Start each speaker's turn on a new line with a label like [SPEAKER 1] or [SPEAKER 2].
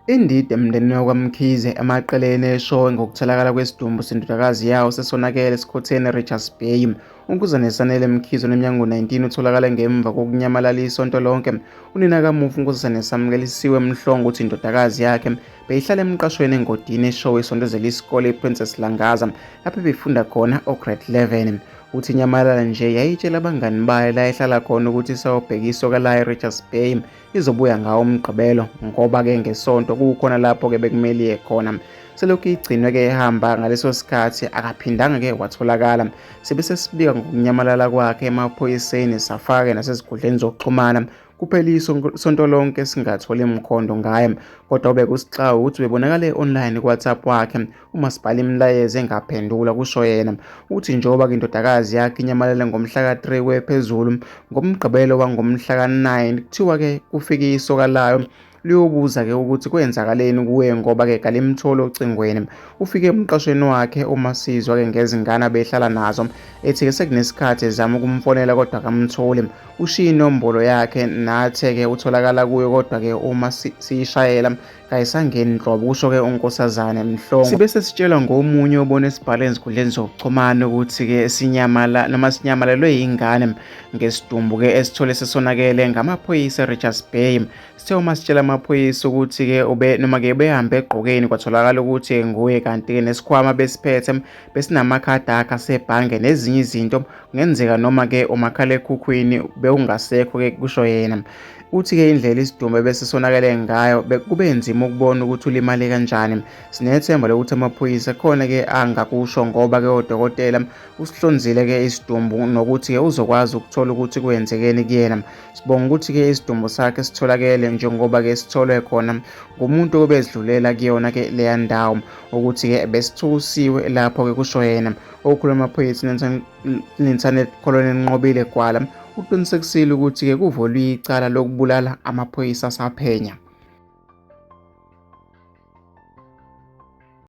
[SPEAKER 1] Indida emndenini wakwaMkhize emaqeleni eshowe ngokutholakala kwesidumbu sendodakazi yawo sesonakele esikhotheni Richardsbay. UNkz Sanele Mkhize oneminyaka engu-19 utholakale ngemva kokunyamalala isonto lonke. Unina kamufi uNkz Samngelisiwe Mhlongo ukuthi indodakazi yakhe beyihlala emqashweni engodini eshowe isondezela isikole iPrincess Langaza lapho befunda khona ograde 11. Uthi inyamalala nje yayitshela abangani bayo la ehlala khona ukuthi isawubheka isoka layo eRichardsbay izobuya ngawo umgqibelo ngoba-ke ngesonto kukhona lapho-ke bekumele iye khona. Selokhu igcinwe-ke ehamba ngaleso sikhathi akaphindanga-ke watholakala. Sibe sesibika ngokunyamalala kwakhe emaphoyiseni safaka-ke nasezigudleni zokuxhumana. Kuphela isonto lonke singatholi imikhondo ngaye, kodwa bekusixawu ukuthi bebonakale online ku-WhatsApp wakhe umasipala imilayezo engaphendula kusho yena uthi njengoba-ke indodakazi yakhe inyamalele ngomhla ka-3 kwephezulu ngomgqibelo wangomhla ka-9 kuthiwa-ke kufike isoka layo liyobuza-ke ukuthi kwenzakaleni kuye ngoba-ke kalimtholi ocingweni. Ufike emqashweni wakhe uMasizwa-ke ngezingane abehlala nazo ethi-ke sekunesikhathi ezama ukumfonela kodwa akamtholi. Ushiye inombolo yakhe nathe-ke utholakala kuyo kodwa-ke uma siyishayela kayisangeni nhlobo, kusho-ke uNkz Mhlongo. Sibe sesitshelwa ngomunye obone esibhala ezigudleni zokuxhumana ukuthi-ke sinyamalelwe yingane ngesidumbu-ke esithole sesonakele ngamaphoyisa eRichardsbay. Sithe uma sitshela amaphoyisa ukuthi-ke noma-ke behambe egqokeni kwatholakala ukuthi nguye, kanti-ke nesikhwama besiphethe besinamakhadi akhe asebhange nezinye izinto, kungenzeka noma-ke umakhalekhukhwini bewungasekho-ke kusho yena. Uthi-ke indlela isidumbu ebesesonakele ngayo kube nzima ukubona ukuthi ulimale kanjani. Sinethemba lokuthi amaphoyisa khona-ke angakusho ngoba-ke odokotela usihlonzile-ke isidumbu nokuthi-ke uzokwazi ukuthola ukuthi kwenzekeni kuyena. Sibonga ukuthi-ke isidumbu sakhe sitholakele njengoba-ke sitholwe khona ngumuntu obezidlulela kuyona-ke leya ndawo ukuthi-ke besithukusiwe lapho-ke kusho yena. Okhuluma amaphoyisa Lieutenant Colonel Nqobile Gwala uqinisekisile ukuthi-ke kuvulwe icala lokubulala amaphoyisa asaphenya.